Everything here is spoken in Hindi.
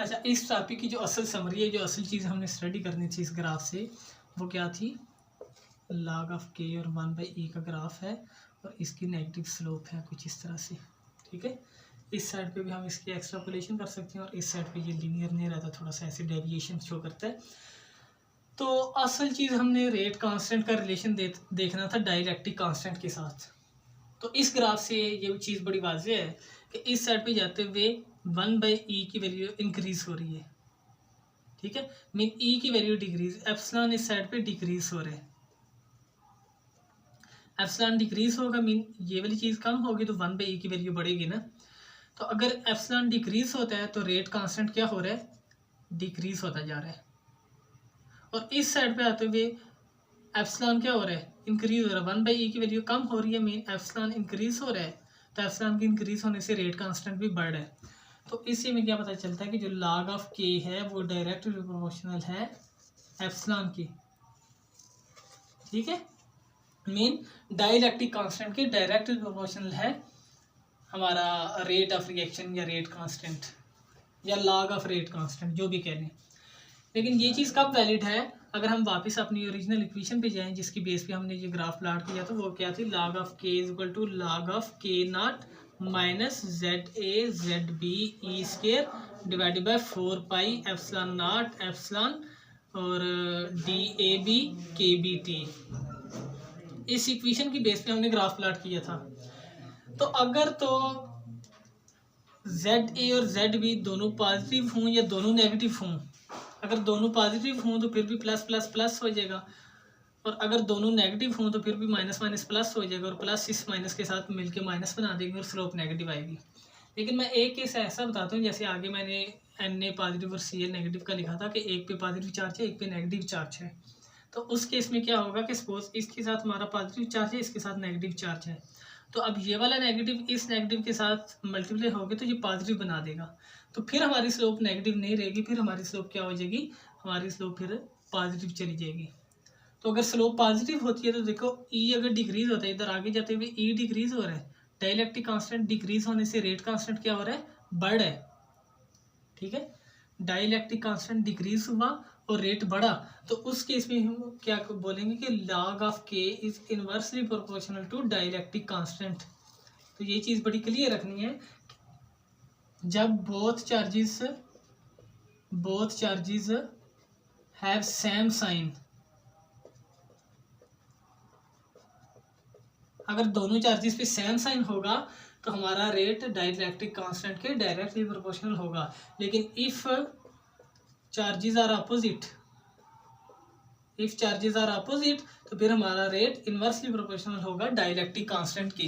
अच्छा, इस टॉपिक की जो असल समरी है, जो असल चीज़ हमने स्टडी करनी थी इस ग्राफ से, वो क्या थी? log ऑफ के और 1/e का ग्राफ है और इसकी नेगेटिव स्लोप है कुछ इस तरह से। ठीक है, इस साइड पे भी हम इसकी एक्सट्रापोलेशन कर सकते हैं और इस साइड पे ये लीनियर नहीं रहता, थोड़ा सा ऐसे डेविएशन शो करता है। तो असल चीज़ हमने रेट कांस्टेंट का रिलेशन देखना था डाइलेक्ट्रिक कांस्टेंट के साथ। तो इस ग्राफ से ये चीज़ बड़ी वाज़ेह है कि इस साइड पे जाते हुए 1/e की वैल्यू इंक्रीज हो रही है। ठीक है, मीन e की वैल्यू डिक्रीज, एप्सिलॉन इस साइड पे डिक्रीज हो रहे हैं। एप्सिलॉन डिक्रीज होगा मीन ये वाली चीज़ कम होगी तो 1/e की वैल्यू बढ़ेगी ना। तो अगर एप्सिलॉन डिक्रीज होता है तो रेट कांस्टेंट क्या हो रहा है? डिक्रीज होता जा रहा है। और इस साइड पे आते हुए एप्सिलॉन क्या हो रहा है? इंक्रीज हो रहा है। 1/e की वैल्यू कम हो रही है मीन एप्सिलॉन इंक्रीज हो रहा है। तो एप्सिलॉन के इंक्रीज होने से रेट कांस्टेंट भी बढ़ रहा है। तो इससे में क्या पता चलता है कि जो log ऑफ के है वो डायरेक्टली प्रोपोर्शनल है एप्सिलॉन की। ठीक है, मीन डाइलेक्ट्रिक कांस्टेंट के डायरेक्टली प्रोपोर्शनल है हमारा रेट ऑफ रिएक्शन या रेट कांस्टेंट या log ऑफ रेट कांस्टेंट, जो भी कह लें। लेकिन ये चीज़ कब वैलिड है? अगर हम वापस अपनी ओरिजिनल इक्वेशन पे जाएं जिसकी बेस पे हमने ये ग्राफ प्लॉट किया तो वो क्या थी? log of K is equal to log of K naught minus ZA/ZB E square divided by 4 pi epsilon naught epsilon और DAB KBT। इस इक्वेशन की बेस पे हमने ग्राफ प्लॉट किया था। तो अगर तो ZA और ZB दोनों पॉजिटिव हों या दोनों नेगेटिव हों, अगर दोनों पॉजिटिव हों तो फिर भी प्लस प्लस प्लस हो जाएगा, और अगर दोनोों नेगेटिव हों तो फिर भी माइनस माइनस प्लस हो जाएगा, और प्लस इस माइनस के साथ मिलके माइनस बना देंगे और स्लोप नेगेटिव आएगी। लेकिन मैं एक केस ऐसा बताता हूँ, जैसे आगे मैंने Na पॉजिटिव और Cl नेगेटिव का लिखा था कि एक पे पॉजिटिव चार्ज है एक पे नेगेटिव चार्ज है। तो उस केस में क्या होगा कि सपोज इसके साथ हमारा पॉजिटिव चार्ज है, इसके साथ नेगेटिव चार्ज है, तो अब ये वाला नेगेटिव इस नेगेटिव के साथ मल्टीप्लाई होगी तो ये पॉजिटिव बना देगा। तो फिर हमारी स्लोप नेगेटिव नहीं रहेगी, फिर हमारी स्लोप क्या हो जाएगी? हमारी स्लोप फिर पॉजिटिव चली जाएगी। तो अगर स्लोप पॉजिटिव होती है तो देखो ई अगर डिक्रीज होता है, इधर आगे जाते हुए ई डिक्रीज हो रहा है, डाइलेक्ट्रिक कांस्टेंट डिक्रीज होने से रेट कांस्टेंट क्या हो रहा है? बढ़ रहा है। ठीक है, डाइलेक्ट्रिक कांस्टेंट डिक्रीज हुआ और रेट बढ़ा, तो उस केस में हम क्या बोलेंगे कि log of K is inversely proportional to dielectric constant. तो ये चीज़ बड़ी क्लियर रखनी है, जब both charges have same sign, अगर दोनों चार्जेस पे सेम साइन होगा तो हमारा रेट डाइलेक्ट्रिक कांस्टेंट के डायरेक्टली प्रोपोर्शनल होगा। लेकिन इफ चार्जेस आर अपोजिट तो फिर हमारा रेट इनवर्सली प्रोपोर्शनल होगा डाइलेक्ट्रिक कांस्टेंट की।